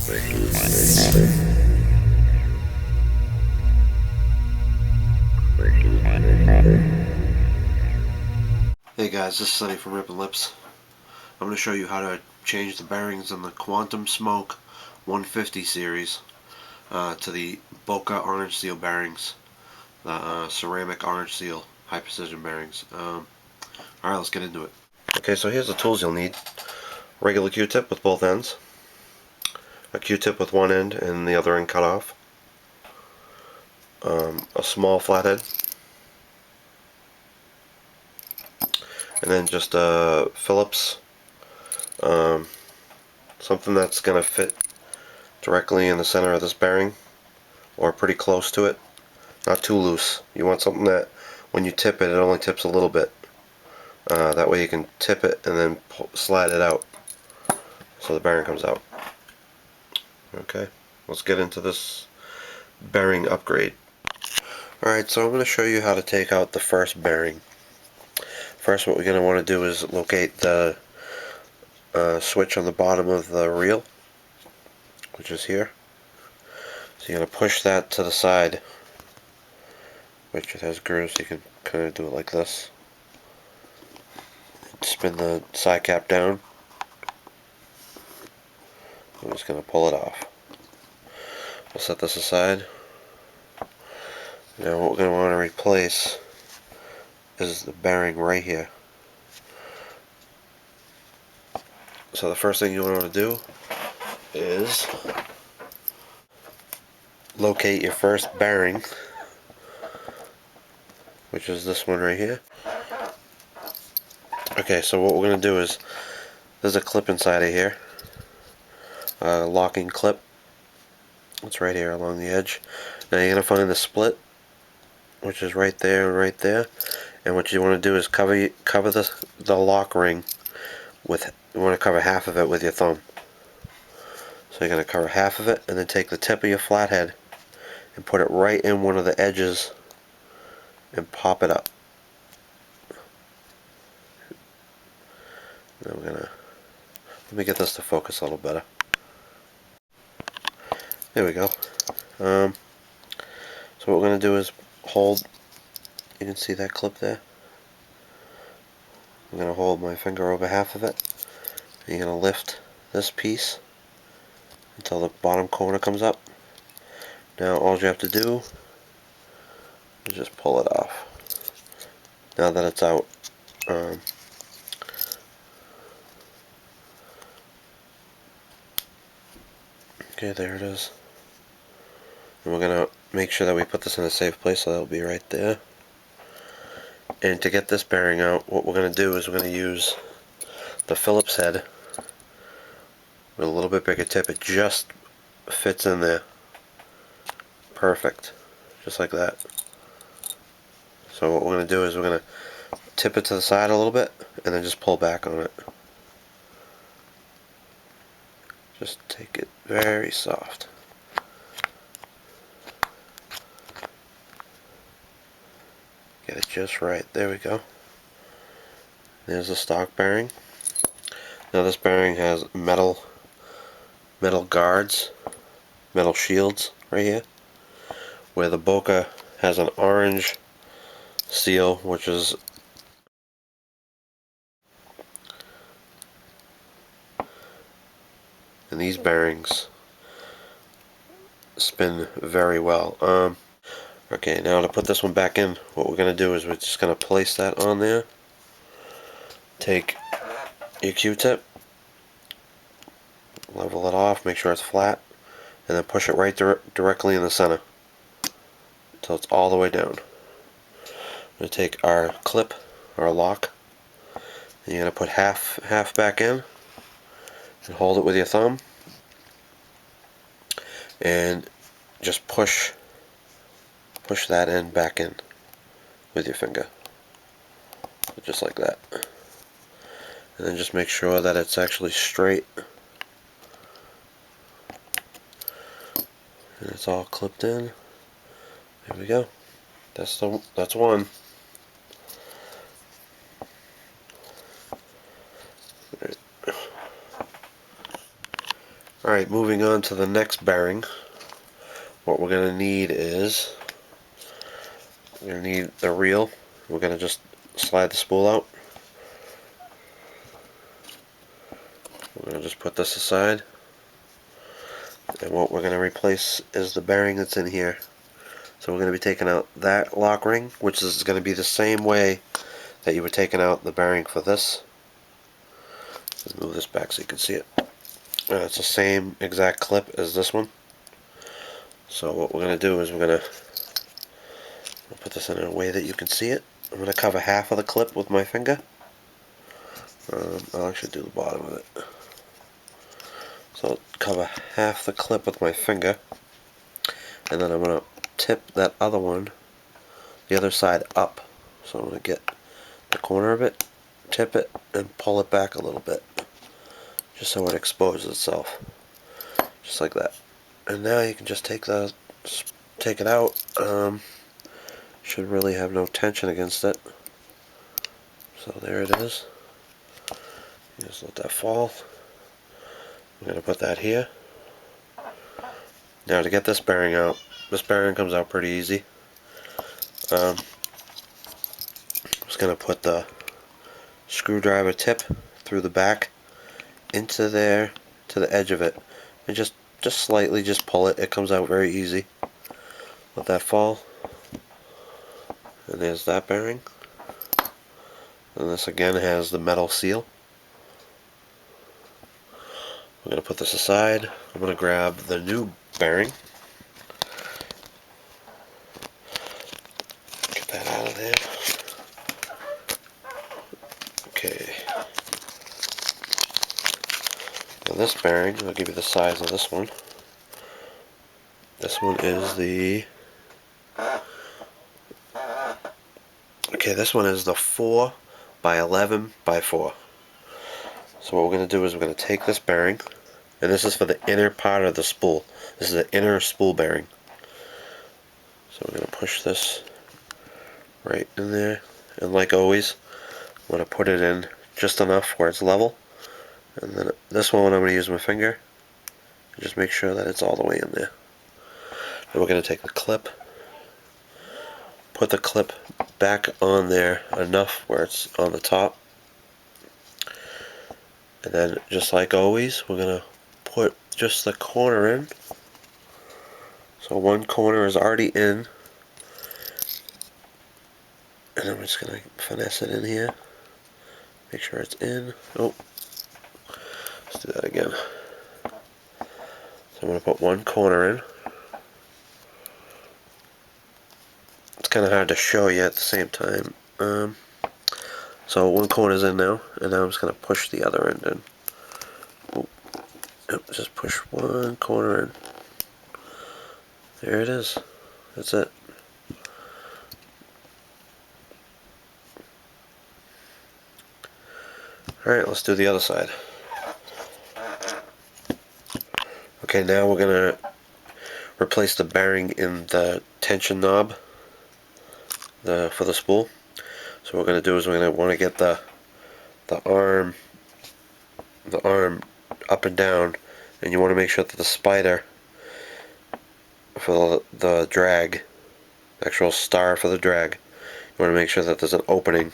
Hey guys, this is Sunny from Rippin' Lips. I'm going to show you how to change the bearings on the Quantum Smoke 150 series to the Boca Orange seal bearings, the ceramic orange seal high precision bearings. Alright, let's get into it. Okay, so here's the tools you'll need. Regular Q-tip with both ends, a Q-tip with one end and the other end cut off, a small flathead, and then just a Phillips, something that's going to fit directly in the center of this bearing or pretty close to it, not too loose. You want something that when you tip it, it only tips a little bit. That way you can tip it and then slide it out so the bearing comes out. Okay, let's get into this bearing upgrade. Alright, so I'm going to show you how to take out the first bearing. First, what we're going to want to do is locate the switch on the bottom of the reel, which is here. So you're going to push that to the side, which it has grooves, so you can kind of do it like this. Spin the side cap down. I'm just going to pull it off. We'll set this aside. Now what we're going to want to replace is the bearing right here. So the first thing you want to do is locate your first bearing, which is this one right here. Okay, so what we're going to do is, there's a clip inside of here, a locking clip. It's right here along the edge. Now you're going to find the split, which is right there and right there. And what you want to do is cover the lock ring with, you want to cover half of it with your thumb. So you're going to cover half of it and then take the tip of your flathead and put it right in one of the edges and pop it up. Now we're gonna, let me get this to focus a little better. There we go. So what we're going to do is hold, you can see that clip there. I'm going to hold my finger over half of it. You're going to lift this piece until the bottom corner comes up. Now all you have to do is just pull it off. Now that it's out, okay, there it is. And we're going to make sure that we put this in a safe place, so that'll be right there. And to get this bearing out, what we're going to do is we're going to use the Phillips head with a little bit bigger tip. It just fits in there. Perfect. Just like that. So what we're going to do is we're going to tip it to the side a little bit and then just pull back on it. Just take it very soft. Get it just right. There we go. There's the stock bearing. Now this bearing has metal guards, metal shields right here, where the Boca has an orange seal, which is and these bearings spin very well. Okay, now to put this one back in, what we're going to do is we're just going to place that on there. Take your Q-tip, level it off, make sure it's flat, and then push it right directly in the center until it's all the way down. We're going to take our clip, our lock, and you're going to put half back in and hold it with your thumb and just push that end back in with your finger, just like that. And then just make sure that it's actually straight and it's all clipped in. There we go. That's one. Alright, Alright, moving on to the next bearing. What we're going to need is, we're going to need the reel. We're going to just slide the spool out. We're going to just put this aside. And what we're going to replace is the bearing that's in here. So we're going to be taking out that lock ring, which is going to be the same way that you were taking out the bearing for this. Let's move this back so you can see it. It's the same exact clip as this one. So what we're going to do is we're going to put this in a way that you can see it. I'm going to cover half of the clip with my finger. I'll actually do the bottom of it. So I'll cover half the clip with my finger, and then I'm going to tip that other one, the other side up. So I'm going to get the corner of it, tip it, and pull it back a little bit, just so it exposes itself, just like that. And now you can just take it out. Should really have no tension against it. So there it is. Just let that fall. I'm going to put that here. Now to get this bearing out, this bearing comes out pretty easy. I'm just going to put the screwdriver tip through the back into there to the edge of it, and just slightly just pull it. It comes out very easy. Let that fall. And there's that bearing. And this again has the metal seal. I'm going to put this aside. I'm going to grab the new bearing. Get that out of there. Okay. Now this bearing, I'll give you the size of this one. This one is the... Okay, this one is the 4 by 11 by 4. So what we're going to do is we're going to take this bearing, and this is for the inner part of the spool. This is the inner spool bearing. So we're going to push this right in there, and like always, I'm going to put it in just enough where it's level. And then this one I'm going to use my finger, and just make sure that it's all the way in there. And we're going to take the clip, put the clip back on there enough where it's on the top. And then, just like always, we're going to put just the corner in. So one corner is already in. And I'm just going to finesse it in here. Make sure it's in. Oh, let's do that again. So I'm going to put one corner in. It's kind of hard to show you at the same time. So one corner is in now, and now I'm just going to push the other end in. Oh, just push one corner in. There it is. That's it. Alright, let's do the other side. Okay, now we're going to replace the bearing in the tension knob for the spool. So what we're going to do is we're going to want to get the arm up and down, and you want to make sure that the spider for the drag, actual star for the drag, you want to make sure that there's an opening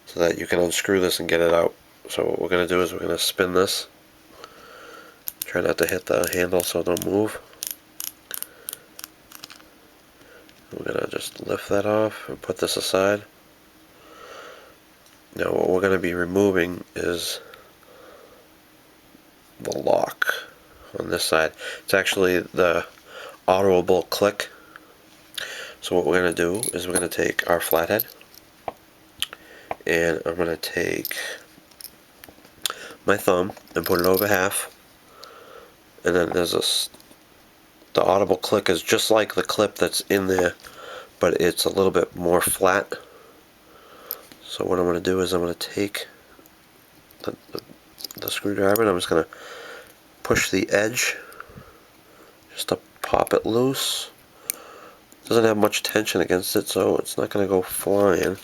so that you can unscrew this and get it out. So what we're going to do is we're going to spin this. Try not to hit the handle so it don't move. We're going to just lift that off and put this aside. Now what we're going to be removing is the lock on this side. It's actually the audible click. So what we're going to do is we're going to take our flathead, and I'm going to take my thumb and put it over half, and then there's the audible click is just like the clip that's in there, but it's a little bit more flat. So what I'm going to do is I'm going to take the screwdriver, and I'm just going to push the edge just to pop it loose. It doesn't have much tension against it, so it's not going to go flying.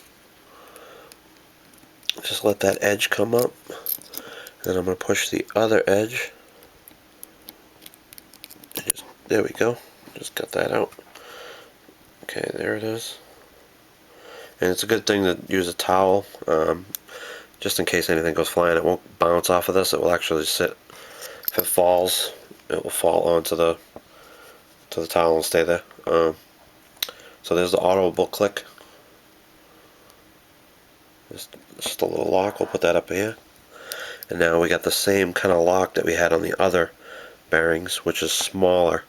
Just let that edge come up, and then I'm going to push the other edge There we go. Just got that out. Okay, there it is. And it's a good thing to use a towel, just in case anything goes flying. It won't bounce off of this. It will actually sit. If it falls, it will fall onto the towel and stay there. So there's the audible click. Just a little lock. We'll put that up here. And now we got the same kind of lock that we had on the other bearings, which is smaller.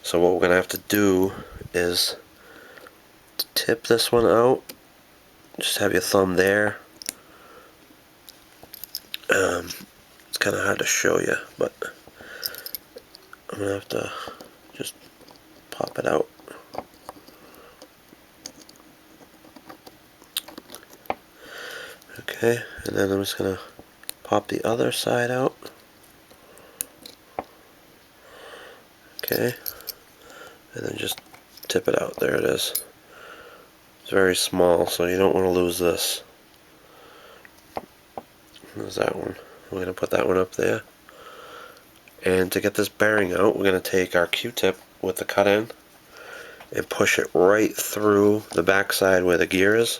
So what we're going to have to do is tip this one out. Just have your thumb there. It's kind of hard to show you, but I'm going to have to just pop it out. Okay, and then I'm just going to pop the other side out. Okay, and then just tip it out. There it is. It's very small, so you don't want to lose this. There's that one. We're going to put that one up there. And to get this bearing out, we're going to take our Q-tip with the cut end and push it right through the backside where the gear is.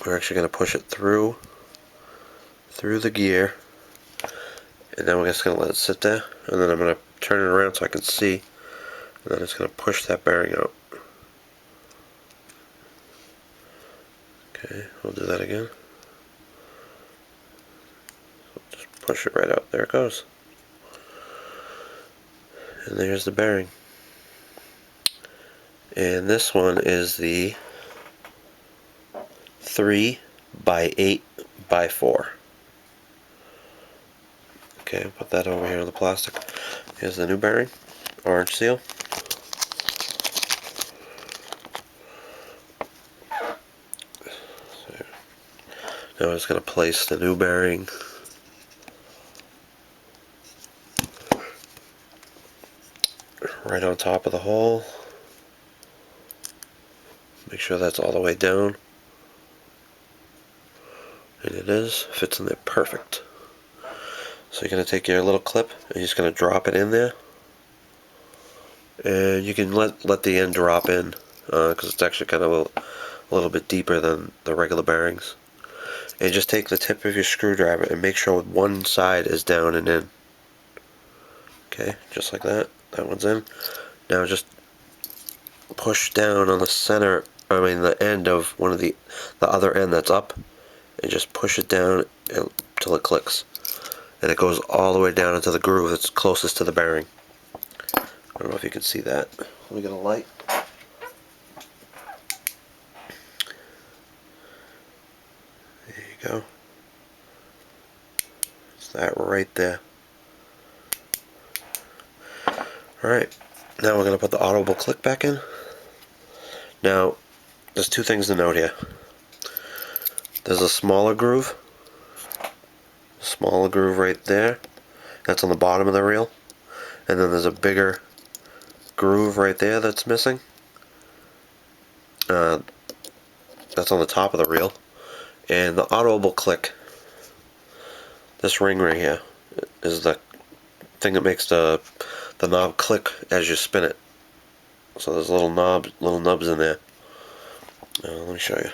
We're actually going to push it through the gear, and then we're just going to let it sit there, and then I'm going to turn it around so I can see, and then it's going to push that bearing out. Okay, we'll do that again. So just push it right out. There it goes. And there's the bearing. And this one is the 3x8x4. Okay, put that over here on the plastic. Here's the new bearing, orange seal. So now I'm just going to place the new bearing right on top of the hole. Make sure that's all the way down. And it is, fits in there perfect. So you're going to take your little clip and you're just going to drop it in there. And you can let the end drop in because it's actually kind of a little bit deeper than the regular bearings. And just take the tip of your screwdriver and make sure one side is down and in. Okay, just like that. That one's in. Now just push down on the center, the end of one of the other end that's up, and just push it down until it clicks. And it goes all the way down into the groove that's closest to the bearing. I don't know if you can see that. Let me get a light. There you go. It's that right there. Alright, now we're going to put the audible click back in. Now, there's two things to note here. There's a smaller groove right there. That's on the bottom of the reel. And then there's a bigger groove right there that's missing. That's on the top of the reel. And the audible click, this ring right here, is the thing that makes the knob click as you spin it. So there's little nubs in there. Let me show you.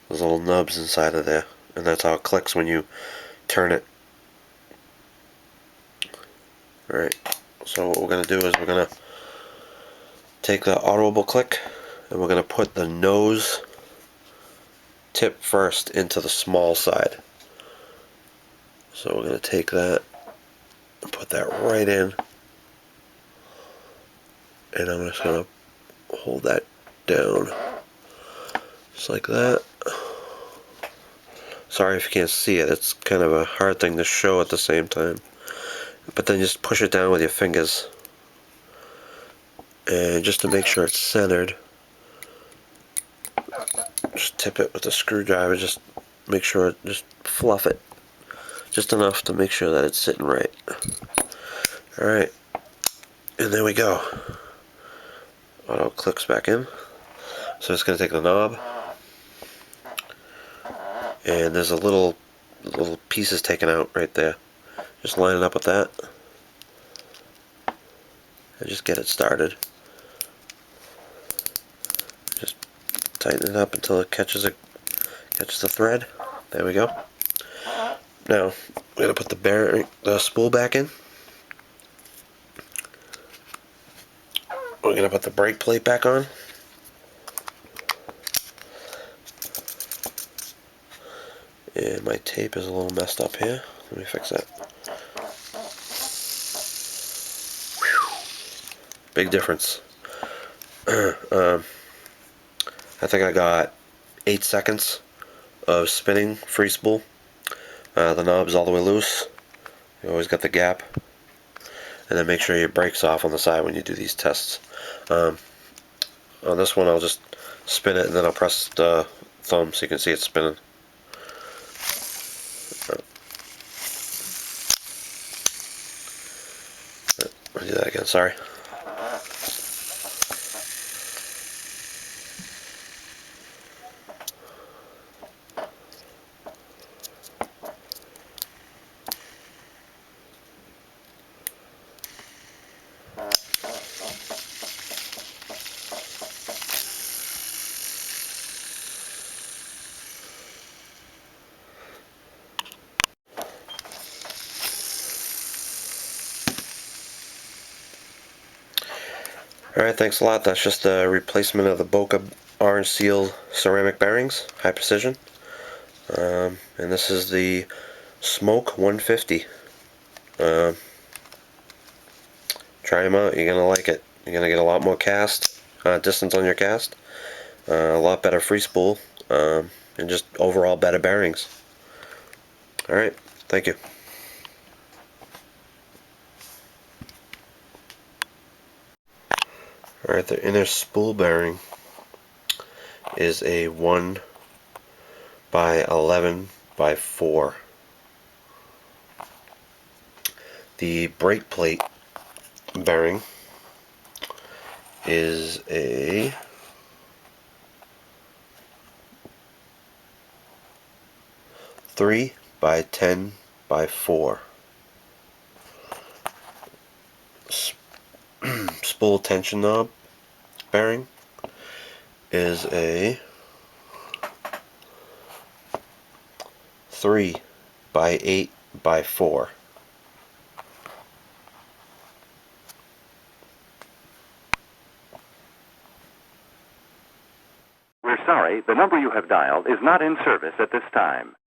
There's little nubs inside of there, and that's how it clicks when you turn it. Alright, so what we're going to do is we're going to take the audible click and we're going to put the nose tip first into the small side. So we're going to take that and put that right in, and I'm just going to hold that down just like that. Sorry if you can't see it, it's kind of a hard thing to show at the same time. But then just push it down with your fingers, and just to make sure it's centered, just tip it with a screwdriver. Just make sure, just fluff it just enough to make sure that it's sitting right. Alright, and there we go. Auto clicks back in. So it's going to take the knob, and there's a little pieces taken out right there. Just line it up with that. and just get it started. Just tighten it up until it catches the thread. There we go. Now we're gonna put the spool back in. We're gonna put the brake plate back on. And my tape is a little messed up here. Let me fix that. Whew. Big difference. I think I got 8 seconds of spinning free spool. The knob's all the way loose. You always got the gap. And then make sure your brake's off on the side when you do these tests. On this one I'll just spin it and then I'll press the thumb so you can see it spinning. I'll do that again, sorry. Alright, thanks a lot. That's just a replacement of the Boca Orange seal ceramic bearings, high precision. And this is the Smoke 150. Try them out, you're going to like it. You're going to get a lot more cast, distance on your cast, a lot better free spool, and just overall better bearings. Alright, thank you. Alright, the inner spool bearing is a 1 by 11 by 4. The brake plate bearing is a 3 by 10 by 4. Spool tension knob bearing is a 3 by 8 by 4. We're sorry, the number you have dialed is not in service at this time.